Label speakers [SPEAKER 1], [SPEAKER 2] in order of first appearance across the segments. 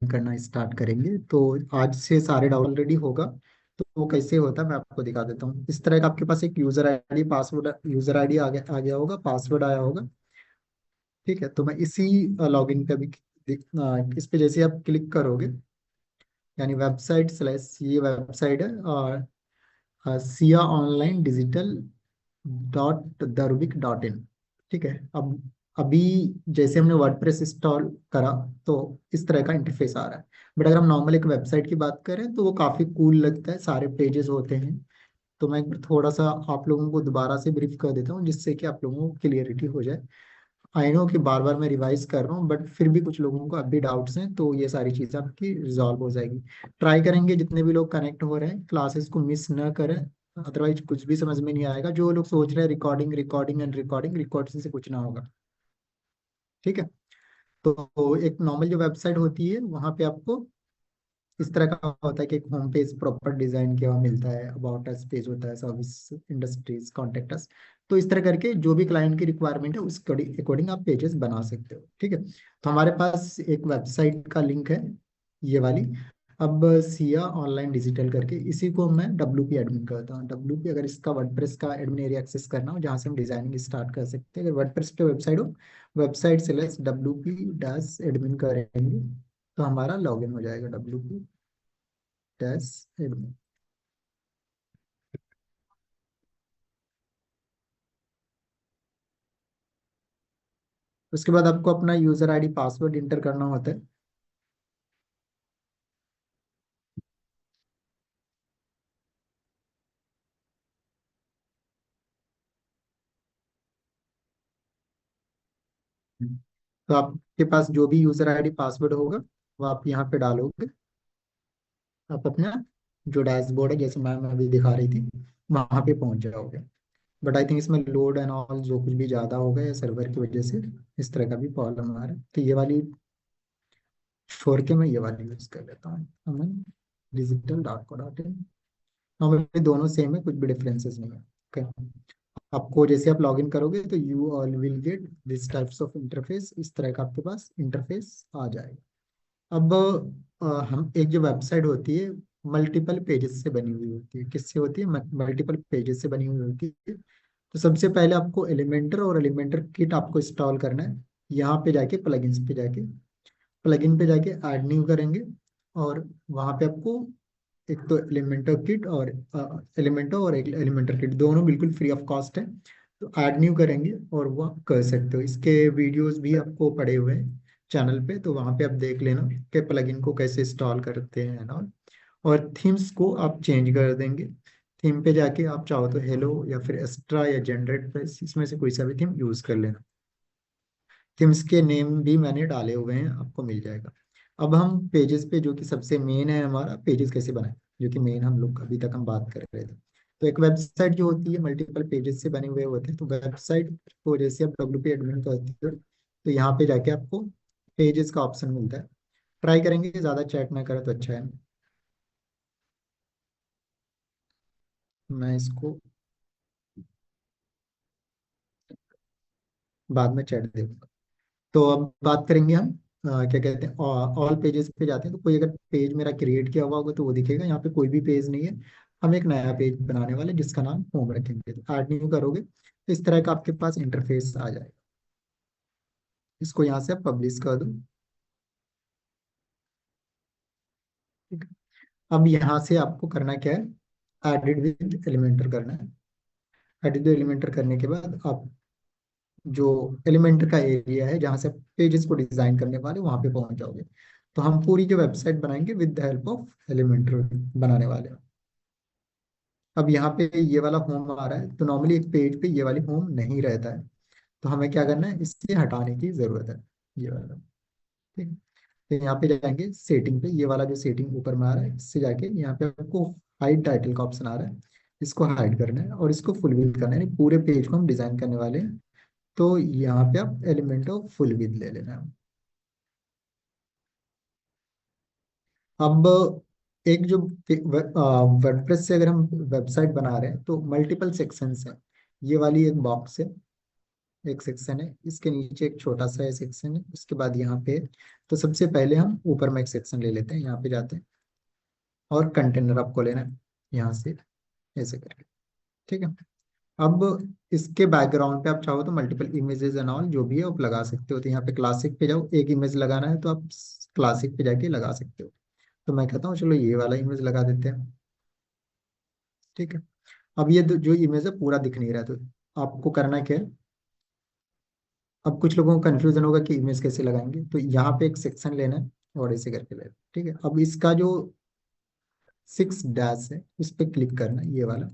[SPEAKER 1] करना स्टार्ट करेंगे। तो आज से सारे डाउन ऑलरेडी होगा। तो वो कैसे होता है मैं आपको दिखा देता हूँ। इस तरह का आपके पास एक यूजर आईडी आ गया होगा, पासवर्ड आया होगा। ठीक है, तो मैं इसी लॉगिन पे भी इस पे जैसे आप क्लिक करोगे, यानी वेबसाइट स्लैश ये वेबसाइट है, और सिया ऑनलाइन डिजिटल .दरविक.in। ठीक है, अब अभी जैसे हमने वर्डप्रेस इंस्टॉल करा तो इस तरह का इंटरफेस आ रहा है। बट अगर हम नॉर्मल एक वेबसाइट की बात करें तो वो काफ़ी कूल लगता है, सारे पेजेस होते हैं। तो मैं थोड़ा सा आप लोगों को दोबारा से ब्रीफ कर देता हूँ जिससे कि आप लोगों को क्लियरिटी हो जाए। आई नो कि बार बार मैं रिवाइज कर रहा हूँ, बट फिर भी कुछ लोगों को अब भी डाउट्स हैं, तो ये सारी चीज़ें आपकी रिजॉल्व हो जाएगी। ट्राई करेंगे जितने भी लोग कनेक्ट हो रहे हैं क्लासेस को मिस न करें, अदरवाइज कुछ भी समझ में नहीं आएगा। जो लोग सोच रहे हैं recording recording and recording, recording से कुछ ना होगा। ठीक है, तो एक नॉर्मल जो वेबसाइट होती है वहाँ पे आपको इस तरह का होता है कि एक होम पेज प्रॉपर डिजाइन किया हुआ मिलता है, अबाउट अस पेज होता है, सर्विस इंडस्ट्रीज, कॉन्टेक्ट अस। तो इस तरह करके जो भी क्लाइंट की रिक्वायरमेंट है उस अकॉर्डिंग आप पेजेस बना सकते हो। ठीक है, तो हमारे पास एक वेबसाइट का लिंक है, ये वाली। अब सिया ऑनलाइन डिजिटल करके इसी को मैं डब्ल्यू पी एडमिन करता हूँ। डब्ल्यू पी, अगर इसका वर्डप्रेस का एडमिन एरिया एक्सेस करना हो जहाँ से हम डिजाइनिंग स्टार्ट कर सकते हैं, अगर वर्डप्रेस पे वेबसाइट हो, वेबसाइट से लेस WP-एडमिन करेंगे तो हमारा लॉगिन हो जाएगा, WP-एडमिन। उसके बाद आपको अपना यूजर आईडी पासवर्ड इंटर करना होता है। तो आपके पास जो भी यूजर आईडी पासवर्ड होगा वो आप यहाँ पे डालोगे। आप अपना जो डैशबोर्ड है, जैसे मैम अभी दिखा रही थी, वहां पे पहुंच जाओगे। बट आई थिंक इसमें लोड एंड ऑल जो कुछ भी ज़्यादा होगा या सर्वर की वजह से इस तरह का भी प्रॉब्लम आ रहा है, तो ये वाली छोड़ के मैं ये वाली यूज़ कर लेता हूँ, अमन digital.co.in। नॉर्मली दोनों सेम है, कुछ भी डिफरेंसेस नहीं है। Okay? आपको जैसे आप लॉगिन करोगे तो you all will get this types of interface, इस तरह का आपके पास इंटरफेस आ जाएगा। अब हम एक जो वेबसाइट होती है मल्टीपल पेजेस से बनी हुई होती है। किससे होती है? मल्टीपल पेजेस से बनी हुई होती है। तो सबसे पहले आपको एलिमेंटर और एलिमेंटर किट आपको इंस्टॉल करना है। यहाँ पे जाके प्लगइन पे जाके ऐड न्यू करेंगे, और वहाँ पे आपको एक तो एलिमेंटो और एक एलिमेंटर किट दोनों बिल्कुल फ्री ऑफ कॉस्ट है। तो ऐड न्यू करेंगे और वो आप कर सकते हो। इसके वीडियोस भी आपको पड़े हुए हैं चैनल पे, तो वहाँ पे आप देख लेना कि प्लगइन को कैसे इंस्टॉल करते हैं और थीम्स को आप चेंज कर देंगे। थीम पे जाके आप चाहो तो हेलो या फिर एक्स्ट्रा या जनरेट पे, इसमें से कोई सा भी थीम यूज कर लेना। थीम्स के नेम भी मैंने डाले हुए हैं, आपको मिल जाएगा। अब हम पेजेस पे, जो कि सबसे मेन है हमारा, पेजेस कैसे बनाए, जो कि मेन हम लोग अभी तक हम बात कर रहे थे। तो एक वेबसाइट जो होती है मल्टीपल पेजेस से बने हुए होते हैं, तो वेबसाइट को जैसे आप WP-एडमिन करते हो तो यहाँ पे जाके आपको पेजेस का ऑप्शन मिलता है। ट्राई करेंगे कि ज़्यादा चैट ना करें तो अच्छा है। मैं इसको बाद में चैट दे दूंगा। तो अब बात करेंगे हम क्या कहते हैं, ऑल पेजेस पे जाते हैं। तो कोई अगर पेज मेरा क्रिएट किया हुआ होगा तो वो दिखेगा। यहाँ पे कोई भी पेज नहीं है, हम एक नया पेज बनाने वाले हैं जिसका नाम होम रखेंगे। तो ऐड न्यू करोगे तो इस तरह का आपके पास इंटरफेस आ जाएगा। इसको यहाँ से आप पब्लिश कर दो। ठीक है, अब यहाँ से आपको करना क्या है, एडिट विद एलिमेंटर करना है। एडिट विद एलिमेंटर करने के बाद आप जो एलिमेंटर का एरिया है जहाँ से पेजेस को डिजाइन करने वाले वहां पे पहुंच जाओगे। तो हम पूरी जो वेबसाइट बनाएंगे with the help of Elementor बनाने वाले हैं। अब यहाँ पे ये वाला होम आ रहा है, तो नॉर्मली एक पेज पे ये वाली होम नहीं रहता है। तो हमें क्या करना है, इससे हटाने की जरूरत है, ये वाला। ठीक है, तो यहाँ पे जाएंगे सेटिंग पे, ये वाला जो सेटिंग ऊपर में आ रहा है इससे जाके यहाँ पे आपको हाइड टाइटल का ऑप्शन आ रहा है। इसको हाइड करना है और इसको फुल विड्थ करना है, यानी पूरे पेज को हम डिजाइन करने वाले हैं। तो यहाँ पे आप एलिमेंट ऑफ फुल विड्थ ले लेना है। अब एक जो वर्डप्रेस से अगर हम वेबसाइट बना रहे हैं तो मल्टीपल सेक्शंस हैं। ये वाली एक बॉक्स है, एक सेक्शन है, इसके नीचे एक छोटा सा सेक्शन है, उसके बाद यहाँ पे। तो सबसे पहले हम ऊपर में एक सेक्शन ले लेते हैं, यहाँ पे जाते हैं और कंटेनर आपको लेना है यहाँ से, ऐसे करके। ठीक है। अब इसके बैकग्राउंड पे आप चाहो तो मल्टीपल इमेजेस एंड ऑल जो भी है आप लगा सकते हो। तो यहाँ पे क्लासिक पे जाओ, एक इमेज लगाना है तो आप क्लासिक पे जाके लगा सकते हो। तो मैं कहता हूँ चलो ये वाला इमेज लगा देते हैं। ठीक है। अब ये जो इमेज है पूरा दिख नहीं रहा, तो आपको करना क्या है। अब कुछ लोगों को कंफ्यूजन होगा कि इमेज कैसे लगाएंगे, तो यहाँ पे एक सेक्शन लेना है और ऐसे करके लेना है। ठीक है। अब इसका जो 6 डैश है इस पे क्लिक करना है, ये वाला।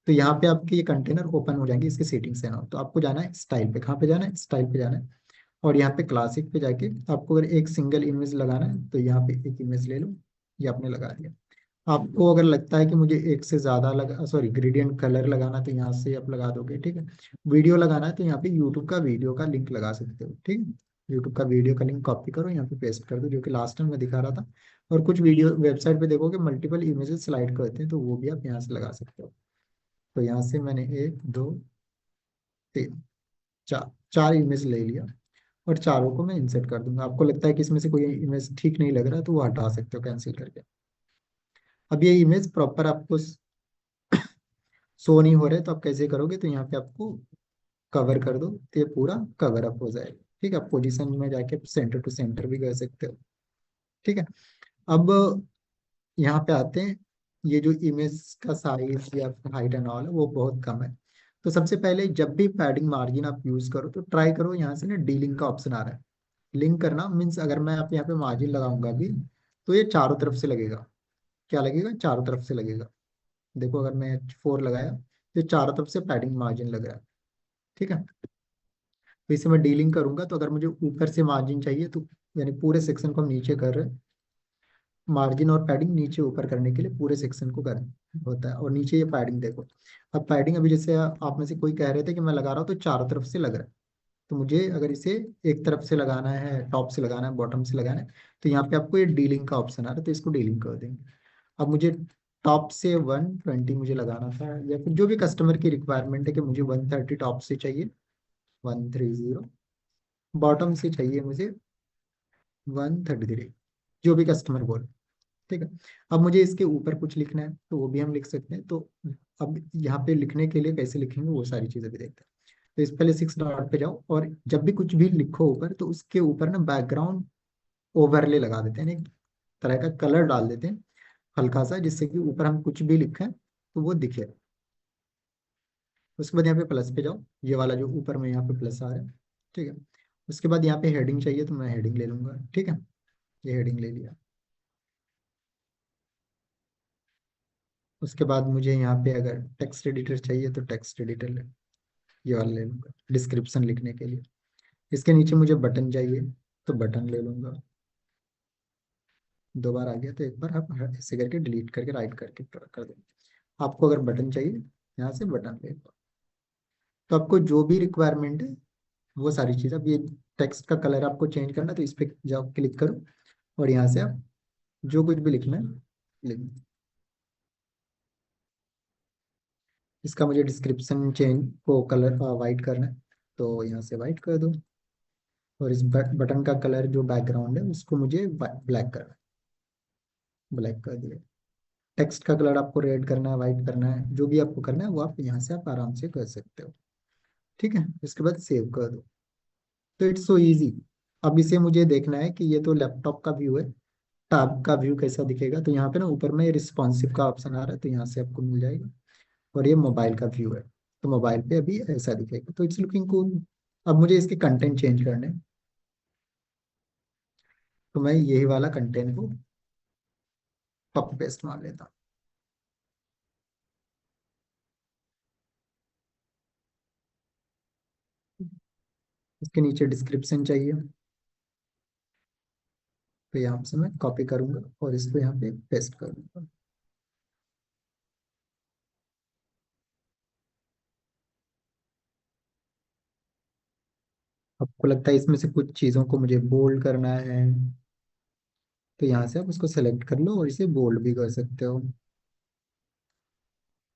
[SPEAKER 1] तो यहाँ पे आपके ये कंटेनर ओपन हो जाएंगे, इसके सेटिंग्स है ना। तो आपको जाना है स्टाइल पे, कहाँ पे जाना है, स्टाइल पे जाना है। और यहाँ पे क्लासिक पे जाके आपको अगर एक सिंगल इमेज लगाना है तो यहाँ पे एक इमेज ले लो, ये आपने लगा दिया। आपको अगर लगता है कि मुझे एक से ज्यादा लगा, सॉरी, ग्रेडियंट कलर लगाना, तो यहाँ से आप लगा दोगे। ठीक है। वीडियो लगाना है तो यहाँ पे यूट्यूब का वीडियो का लिंक लगा सकते हो। ठीक है। यूट्यूब का वीडियो का लिंक कॉपी करो, यहाँ पे पेस्ट कर दो, जो कि लास्ट टाइम मैं दिखा रहा था। और कुछ वीडियो वेबसाइट पे देखोगे मल्टीपल इमेजेस स्लाइड करते हैं, तो वो भी आप यहाँ से लगा सकते हो। तो यहाँ से मैंने 1 2 3 4 4 इमेज ले लिया, और चारों को मैं इंसर्ट कर दूंगा। आपको लगता है कि इसमें से कोई इमेज ठीक नहीं लग रहा तो वो हटा सकते हो कैंसिल करके। अब ये इमेज प्रॉपर आपको शो नहीं हो रहे, तो आप कैसे करोगे, तो यहाँ पे आपको कवर कर दो तो ये पूरा कवर अप हो जाएगा। ठीक है। आप पोजीशन में जाके सेंटर टू सेंटर भी कर सकते हो। ठीक है। अब यहाँ पे आते हैं, ये जो इमेज का साइज या हाइट एंड ऑल है वो बहुत कम है। तो सबसे पहले जब भी पैडिंग मार्जिन आप यूज करो तो ट्राई करो, यहाँ से ना डीलिंक का ऑप्शन आ रहा है। लिंक करना मीन्स अगर मैं आप यहाँ पे मार्जिन लगाऊंगा भी तो ये चारों तरफ से लगेगा। क्या लगेगा, चारों तरफ से लगेगा। देखो अगर मैं H4 लगाया तो चारों तरफ से पैडिंग मार्जिन लग रहा है। ठीक है। तो इसे मैं डीलिंग करूंगा, तो अगर मुझे ऊपर से मार्जिन चाहिए तो, यानी पूरे सेक्शन को हम नीचे कर रहे हैं, मार्जिन और पैडिंग नीचे ऊपर करने के लिए पूरे सेक्शन को करना होता है। और नीचे ये पैडिंग देखो। अब पैडिंग अभी जैसे आप में से कोई कह रहे थे कि मैं लगा रहा हूँ तो चारों तरफ से लग रहा है। तो मुझे अगर इसे एक तरफ से लगाना है, टॉप से लगाना है, बॉटम से लगाना है, तो यहाँ पे आपको ये डीलिंग का ऑप्शन आ रहा है, तो इसको डीलिंग कर देंगे। अब मुझे टॉप से 120 मुझे लगाना था, या फिर जो भी कस्टमर की रिक्वायरमेंट है कि मुझे 130 टॉप से चाहिए, 130। बॉटम से चाहिए मुझे 133, जो भी कस्टमर बोले। ठीक है। अब मुझे इसके ऊपर कुछ लिखना है तो वो भी हम लिख सकते हैं। तो अब यहाँ पे लिखने के लिए कैसे लिखेंगे वो सारी चीजें भी देखते हैं। तो इस पहले 6 डॉट पे जाओ, और जब भी कुछ भी लिखो ऊपर तो उसके ऊपर ना बैकग्राउंड ओवरले लगा देते हैं, एक तरह का कलर डाल देते हैं हल्का सा, जिससे कि ऊपर हम कुछ भी लिखें तो वो दिखे। उसके बाद यहाँ पे प्लस पे जाओ, ये वाला जो ऊपर में यहाँ पे प्लस आ रहा है। ठीक है। उसके बाद यहाँ पे हेडिंग चाहिए तो मैं हेडिंग ले लूंगा। ठीक है। ये हेडिंग ले लिया। उसके बाद मुझे यहाँ पे अगर टेक्स्ट एडिटर चाहिए तो टेक्स्ट एडिटर ले, ये वाला ले लूंगा डिस्क्रिप्शन लिखने के लिए। इसके नीचे मुझे बटन चाहिए तो बटन ले लूंगा। 2 बार आ गया तो एक बार आप ऐसे करके डिलीट करके राइट करके कर दें। आपको अगर बटन चाहिए यहाँ से बटन ले लो। तो आपको जो भी रिक्वायरमेंट है वो सारी चीज़, अब ये टेक्स्ट का कलर आपको चेंज करना है, तो इस पर जाओ क्लिक करो, और यहाँ से आप जो कुछ भी लिखना है लिख दो। इसका मुझे डिस्क्रिप्शन चेंज को कलर वाइट करना है, तो यहाँ से वाइट कर दो। और इस बटन का कलर जो बैकग्राउंड है उसको मुझे ब्लैक करना है, ब्लैक कर दिया। टेक्स्ट का कलर आपको रेड करना है, वाइट करना है, जो भी आपको करना है वो आप यहाँ से आप आराम से कर सकते हो। ठीक है। इसके बाद सेव कर दो। तो इट्स सो इजी। अब इसे मुझे देखना है कि ये तो लैपटॉप का व्यू है, टैब का व्यू कैसा दिखेगा। तो यहाँ पे ना ऊपर में रिस्पॉन्सिव का ऑप्शन आ रहा है, तो यहाँ से आपको मिल जाएगा। और ये मोबाइल का व्यू है, तो मोबाइल पे अभी ऐसा दिखेगा, तो इट्स लुकिंग कूल। अब मुझे इसके कंटेंट चेंज करने हैं, तो मैं यही वाला कंटेंट को कॉपी पेस्ट मार लेता हूँ। इसके नीचे डिस्क्रिप्शन चाहिए, तो यहाँ से मैं कॉपी करूंगा और इसको यहाँ पे पेस्ट करूंगा। आपको लगता है इसमें से कुछ चीज़ों को मुझे बोल्ड करना है, तो यहाँ से आप उसको सेलेक्ट कर लो और इसे बोल्ड भी कर सकते हो।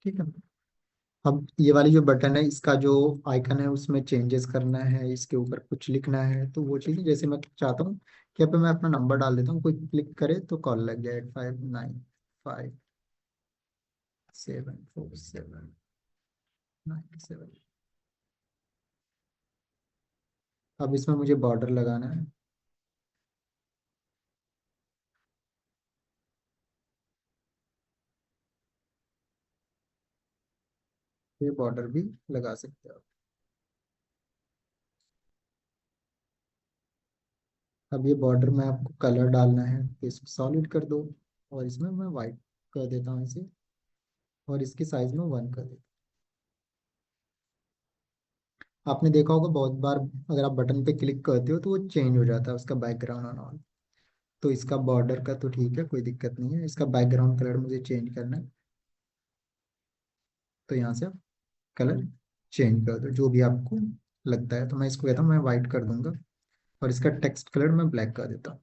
[SPEAKER 1] ठीक है। अब ये वाली जो बटन है, इसका जो आइकन है उसमें चेंजेस करना है, इसके ऊपर कुछ लिखना है, तो वो चीज़ जैसे मैं चाहता हूँ कि यहाँ पे मैं अपना नंबर डाल देता हूँ, कोई क्लिक करे तो कॉल लग जाए 85974797। अब इसमें मुझे बॉर्डर लगाना है। ये बॉर्डर भी लगा सकते हो। अब ये बॉर्डर में आपको कलर डालना है, तो इसको सॉलिड कर दो, और इसमें मैं वाइट कर देता हूँ इसे, और इसकी साइज में 1 कर देता हूँ। आपने देखा होगा बहुत बार, अगर आप बटन पे क्लिक करते हो तो वो चेंज हो जाता है उसका बैकग्राउंड और ऑल। तो इसका बॉर्डर का तो ठीक है, कोई दिक्कत नहीं है, इसका बैकग्राउंड कलर मुझे चेंज करना है। तो यहाँ से आप कलर चेंज कर दो जो भी आपको लगता है, तो मैं इसको कहता हूँ मैं वाइट कर दूंगा, और इसका टेक्स्ट कलर मैं ब्लैक कर देता हूँ।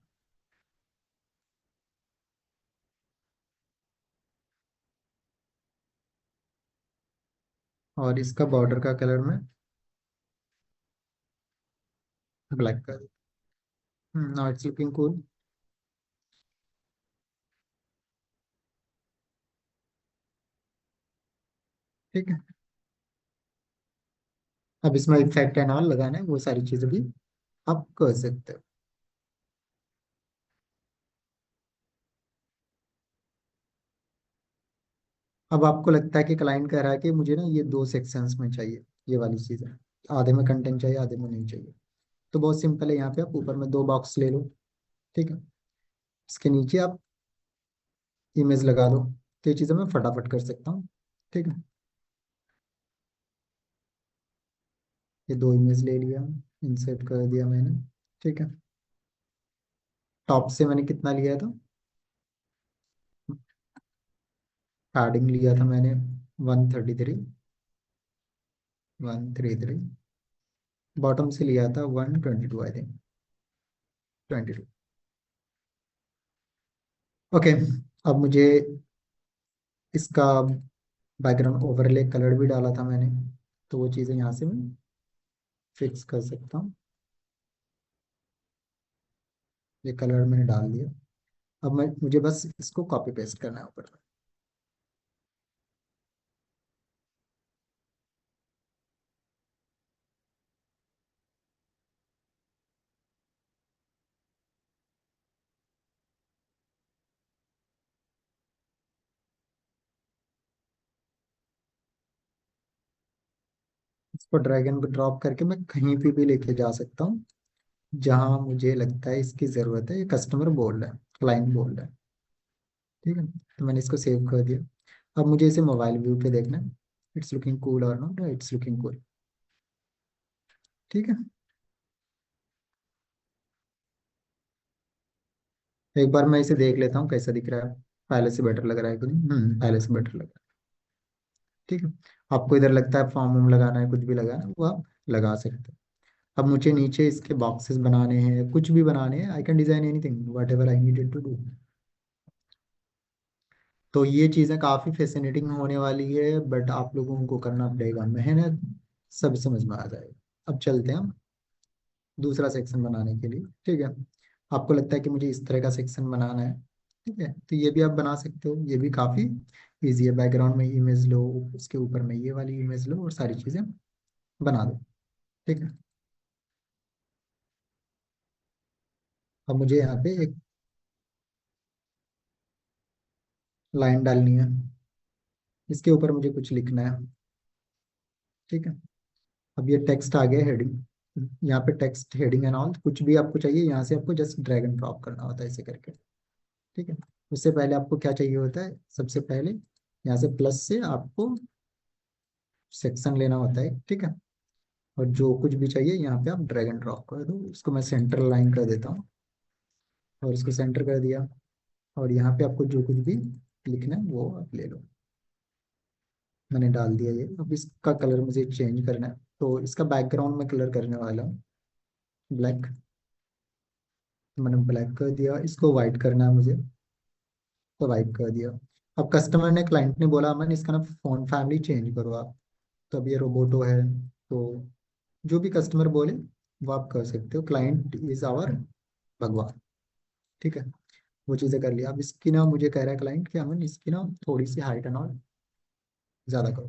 [SPEAKER 1] और इसका बॉर्डर का कलर मैं ब्लैक कर देता हूँ। Now it's looking cool. ठीक है। अब इसमें इफेक्ट एंड ऑल लगाना है, वो सारी चीजें भी आप कर सकते हो। अब आपको लगता है कि क्लाइंट कह रहा है कि मुझे ना ये 2 सेक्शंस में चाहिए, ये वाली चीजें, आधे में कंटेंट चाहिए आधे में नहीं चाहिए। तो बहुत सिंपल है, यहाँ पे आप ऊपर में 2 बॉक्स ले लो। ठीक है। इसके नीचे आप इमेज लगा दो, तो ये चीजें मैं फटाफट कर सकता हूँ। ठीक है। ये 2 इमेज ले लिया, इंसर्ट कर दिया मैंने। ठीक है। टॉप से मैंने कितना लिया था, पैडिंग लिया था मैंने 133, 133। बॉटम से लिया था 122, आई थिंक 22। ओके। अब मुझे इसका बैकग्राउंड ओवरले कलर भी डाला था मैंने, तो वो चीज़ें यहाँ से मैं फिक्स कर सकता हूँ। ये कलर मैंने डाल दिया। अब मैं मुझे बस इसको कॉपी पेस्ट करना है ऊपर। इसको ड्रैग एंड ड्रॉप करके मैं कहीं भी लेके जा सकता हूँ जहाँ मुझे लगता है इसकी ज़रूरत है, ये कस्टमर बोल रहा है, क्लाइंट बोल रहा है। ठीक है। तो मैंने इसको सेव कर दिया। अब मुझे इसे मोबाइल व्यू पे देखना है, इट्स लुकिंग कूल और नॉट, इट्स लुकिंग कूल। ठीक है। एक बार मैं इसे देख लेता हूँ कैसा दिख रहा है, पहले से बेटर लग रहा है कि नहीं। पहले से बेटर लग रहा है। ठीक है। आपको इधर लगता है फॉर्म वॉर्म लगाना है, कुछ भी लगाना है वो आप लगा सकते हैं। अब मुझे नीचे इसके बॉक्सेस बनाने हैं, कुछ भी बनाने हैं, I can design anything whatever I needed to do. तो ये चीज़ें काफ़ी फैसिनेटिंग होने वाली है, बट आप लोगों को करना पड़ेगा मेहनत, सब समझ में आ जाएगा। अब चलते हैं हम दूसरा सेक्शन बनाने के लिए। ठीक है। आपको लगता है कि मुझे इस तरह का सेक्शन बनाना है, ठीक है, तो ये भी आप बना सकते हो, ये भी काफ़ी इजी है। बैकग्राउंड में इमेज लो, उसके ऊपर में ये वाली इमेज लो, और सारी चीज़ें बना दो। ठीक है। अब मुझे यहाँ पे एक लाइन डालनी है, इसके ऊपर मुझे कुछ लिखना है। ठीक है। अब ये टेक्स्ट आ गया, हेडिंग। यहाँ पे टेक्स्ट हेडिंग एंड ऑल कुछ भी आपको चाहिए, यहाँ से आपको जस्ट ड्रैग एंड ड्रॉप करना होता है ऐसे करके। ठीक है। उससे पहले आपको क्या चाहिए होता है, सबसे पहले यहाँ से प्लस से आपको सेक्शन लेना होता है। ठीक है। और जो कुछ भी चाहिए यहाँ पे आप ड्रैग एंड ड्रॉप कर दो, इसको मैं सेंटर लाइन कर देता हूँ, और इसको सेंटर कर दिया। और यहाँ पे आपको जो कुछ भी लिखना है वो आप ले लो। मैंने डाल दिया ये। अब इसका कलर मुझे चेंज करना है, तो इसका बैकग्राउंड में कलर करने वाला हूँ ब्लैक। मैंने ब्लैक कर दिया, इसको वाइट करना है मुझे, तो वाइट कर दिया। अब कस्टमर ने, क्लाइंट ने बोला अमन इसका ना फ़ॉन्ट फैमिली चेंज करो आप। तो अब ये रोबोटो है, तो जो भी कस्टमर बोले वो आप कर सकते हो। क्लाइंट इज आवर भगवान। ठीक है, वो चीज़ें कर लिया। अब इसकी ना मुझे कह रहा है क्लाइंट कि अमन इसकी ना थोड़ी सी हाइट एंड ऑल ज़्यादा करो।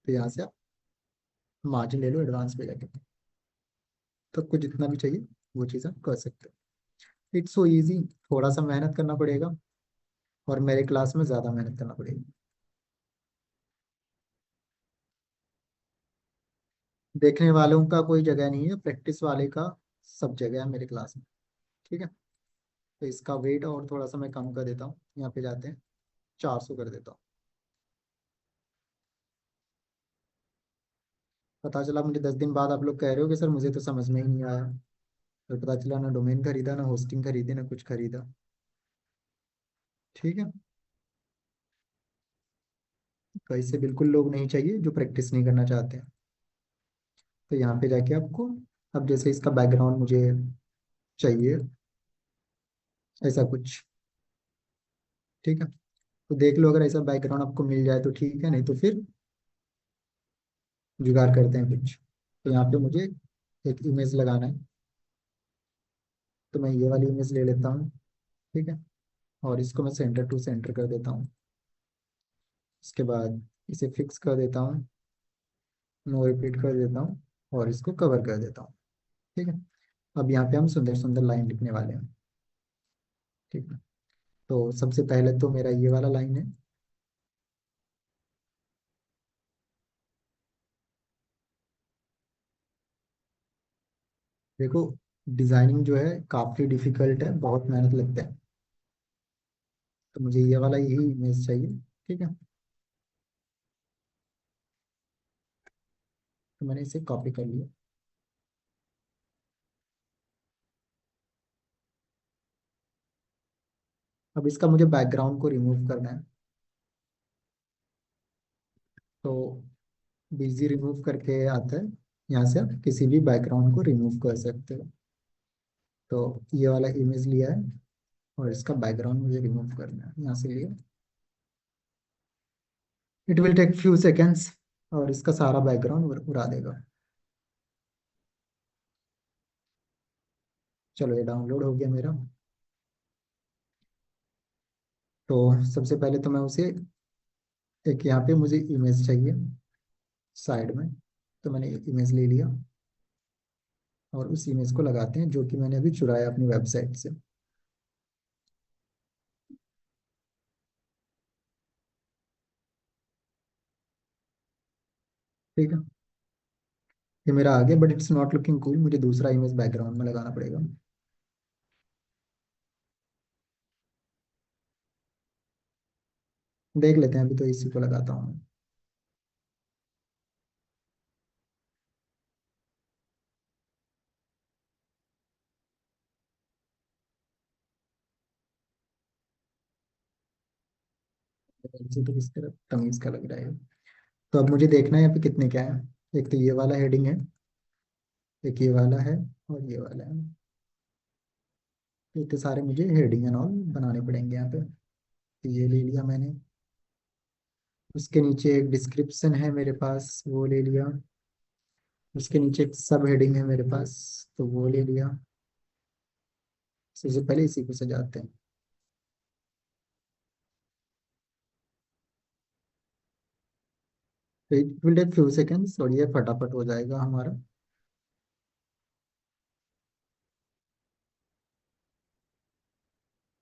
[SPEAKER 1] तो यहाँ से आप मार्जिन ले लो एडवांस पे जाके, तो आपको जितना भी चाहिए वो चीज़ आप कर सकते हो। It's so easy. थोड़ा सा मेहनत करना पड़ेगा, और मेरे क्लास में ज़्यादा मेहनत करना पड़ेगी। देखने वालों का कोई जगह नहीं है, प्रैक्टिस वाले का सब जगह है मेरे क्लास में। ठीक है, तो इसका वेट और थोड़ा सा मैं कम कर देता हूँ, यहाँ पे जाते हैं 400 कर देता हूँ। पता चला मुझे 10 दिन बाद आप लोग कह रहे हो कि सर मुझे तो समझ में ही नहीं आया, फिर पता चला ना डोमेन खरीदा, ना होस्टिंग खरीदी, ना कुछ खरीदा। ठीक है, तो ऐसे बिल्कुल लोग नहीं चाहिए जो प्रैक्टिस नहीं करना चाहते हैं। तो यहाँ पे जाके आपको, अब जैसे इसका बैकग्राउंड मुझे चाहिए ऐसा कुछ। ठीक है, तो देख लो, अगर ऐसा बैकग्राउंड आपको मिल जाए तो ठीक है, नहीं तो फिर जुगाड़ करते हैं कुछ। तो यहाँ पे मुझे एक इमेज लगाना है, तो मैं ये वाली इमेज ले लेता हूँ। ठीक है, और इसको मैं सेंटर टू सेंटर कर देता हूँ। इसके बाद इसे फिक्स कर देता हूँ, नो रिपीट कर देता हूँ, और इसको कवर कर देता हूँ। ठीक है, अब यहाँ पे हम सुंदर सुंदर लाइन लिखने वाले हैं। ठीक है, तो सबसे पहले तो मेरा ये वाला लाइन है। देखो, डिजाइनिंग जो है काफी डिफिकल्ट है, बहुत मेहनत लगता है। तो मुझे ये वाला यही इमेज चाहिए। ठीक है, तो मैंने इसे कॉपी कर लिया। अब इसका मुझे बैकग्राउंड को रिमूव करना है, तो बिजी रिमूव करके आता है। यहाँ से आप किसी भी बैकग्राउंड को रिमूव कर सकते हो। तो ये वाला इमेज लिया है, और इसका बैकग्राउंड मुझे रिमूव करना है, यहाँ से लिया। It will take few seconds, और इसका सारा बैकग्राउंड उड़ा देगा। चलो, ये डाउनलोड हो गया मेरा। तो सबसे पहले तो मैं उसे, एक यहाँ पे मुझे इमेज चाहिए साइड में, तो मैंने इमेज ले लिया, और उस इमेज को लगाते हैं जो कि मैंने अभी चुराया अपनी वेबसाइट से। ठीक है, ये मेरा आ गया, but it's not looking cool. मुझे दूसरा इमेज बैकग्राउंड में लगाना पड़ेगा। देख लेते हैं, अभी तो इसी को लगाता हूँ मैं। इसे तो किस तरह तमीज का लग रहा है। तो अब मुझे देखना है यहाँ पे कितने क्या है। एक तो ये वाला हेडिंग है, एक ये वाला है, और ये वाला है। इतने सारे मुझे हेडिंग एंड ऑल बनाने पड़ेंगे यहाँ पे। तो ये ले लिया मैंने। उसके नीचे एक डिस्क्रिप्शन है मेरे पास, वो ले लिया। उसके नीचे एक सब हेडिंग है मेरे पास, तो वो ले लिया। सबसे पहले इसी को सजाते हैं। तो it will take few seconds, और ये फटाफट हो जाएगा हमारा।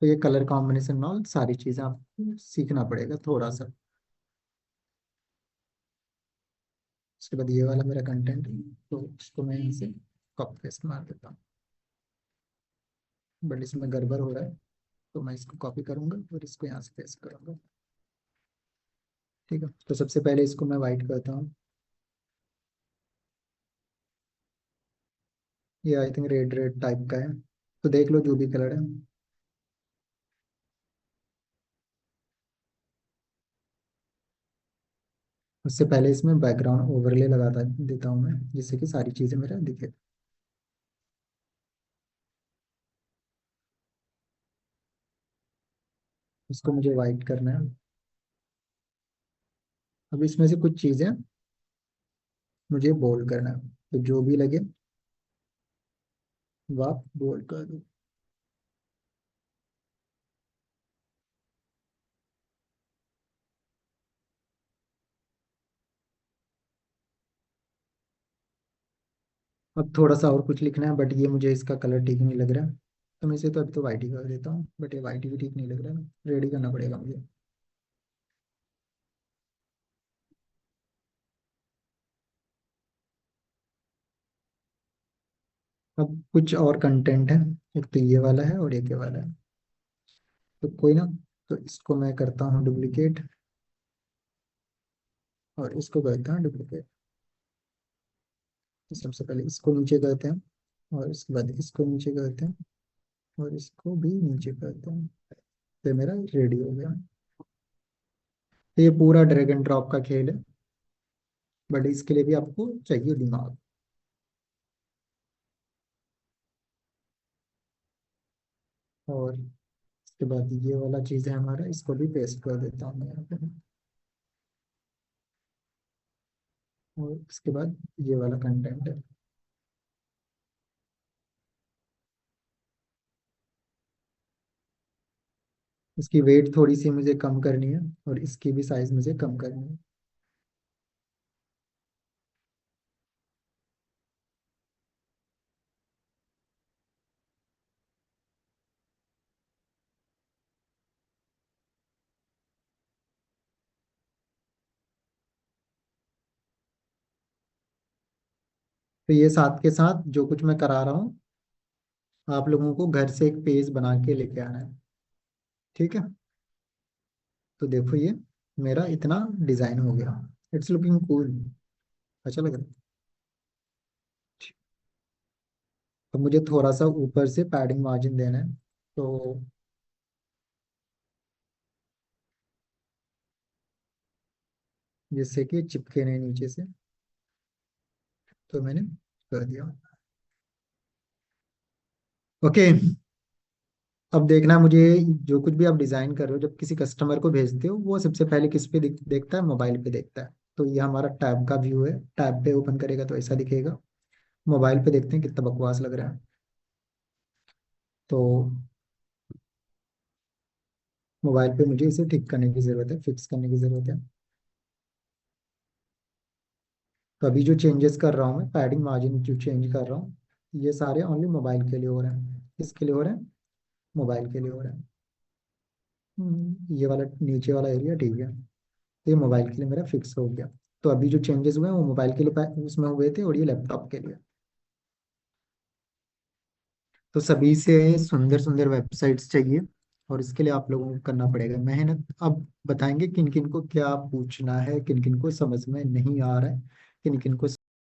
[SPEAKER 1] तो ये कलर कॉम्बिनेशन ऑल सारी चीज़ें आपको सीखना पड़ेगा थोड़ा सा। उसके बाद ये वाला मेरा कंटेंट है, तो उसको मैं यहाँ से कॉपी पेस्ट मार देता हूँ। बट इसमें गड़बड़ हो रहा है, तो मैं इसको कॉपी करूंगा और इसको यहाँ से पेस्ट करूंगा। ठीक है, तो सबसे पहले इसको मैं वाइट करता हूँ। ये I think red red type का है, तो देख लो जो भी कलर है। उससे पहले इसमें बैकग्राउंड ओवरले लगाता देता हूँ मैं, जिससे कि सारी चीज़ें मेरा दिखे। इसको मुझे वाइट करना है। अब इसमें से कुछ चीजें मुझे बोल्ड करना है, तो जो भी लगे वो आप बोल्ड कर दो। अब थोड़ा सा और कुछ लिखना है, बट ये मुझे इसका कलर ठीक नहीं लग रहा है, तो मैं इसे तो अभी तो वाइट ही कर देता हूँ, बट ये वाइट भी ठीक नहीं लग रहा है, रेडी करना पड़ेगा मुझे। अब कुछ और कंटेंट है, एक तो ये वाला है और एक ये वाला है, तो कोई ना, तो इसको मैं करता हूँ डुप्लीकेट, और इसको करता हूँ डुप्लीकेट। सबसे पहले इसको नीचे करते हैं, और इसके बाद इसको नीचे करते हैं, और इसको भी नीचे करते हैं, तो मेरा रेडी हो गया। तो ये पूरा ड्रैग एंड ड्रॉप का खेल है, बट इसके लिए भी आपको चाहिए दिमाग। और इसके बाद ये वाला चीज़ है हमारा, इसको भी पेस्ट कर देता हूँ मैं यहाँ पे, और इसके बाद ये वाला कंटेंट है। इसकी वेट थोड़ी सी मुझे कम करनी है, और इसकी भी साइज मुझे कम करनी है। तो ये साथ के साथ जो कुछ मैं करा रहा हूँ, आप लोगों को घर से एक पेज बना के लेके आना है, ठीक है। तो देखो ये मेरा इतना डिजाइन हो गया, इट्स लुकिंग कूल, अच्छा लग रहा है। तो मुझे थोड़ा सा ऊपर से पैडिंग मार्जिन देना है, तो जिससे कि चिपके नहीं नीचे से, तो मैंने कर दिया। ओके, अब देखना है मुझे, जो कुछ भी आप डिजाइन कर रहे हो, जब किसी कस्टमर को भेजते हो, वो सबसे पहले किस पे देखता है, मोबाइल पे देखता है। तो ये हमारा टैब का व्यू है, टैब पे ओपन करेगा तो ऐसा दिखेगा। मोबाइल पे देखते हैं कितना बकवास लग रहा है। तो मोबाइल पे मुझे इसे ठीक करने की जरूरत है, फिक्स करने की जरूरत है। तो अभी जो चेंजेस कर रहा हूँ मैं, पैडिंग मार्जिन जो चेंज कर रहा हूँ, ये सारे ओनली मोबाइल के लिए हो रहे हैं। किसके लिए हो रहे हैं? मोबाइल के लिए हो रहे हैं। ये वाला नीचे वाला एरिया ठीक है, तो ये मोबाइल के लिए मेरा फिक्स हो गया। तो अभी जो चेंजेस हुए हैं वो मोबाइल के लिए उसमें हुए थे, और ये लैपटॉप के लिए। तो सभी से सुंदर सुंदर वेबसाइट्स चाहिए, और इसके लिए आप लोगों को करना पड़ेगा मेहनत। अब बताएंगे किन किन को क्या पूछना है, किन किन को समझ में नहीं आ रहा है, किन किन को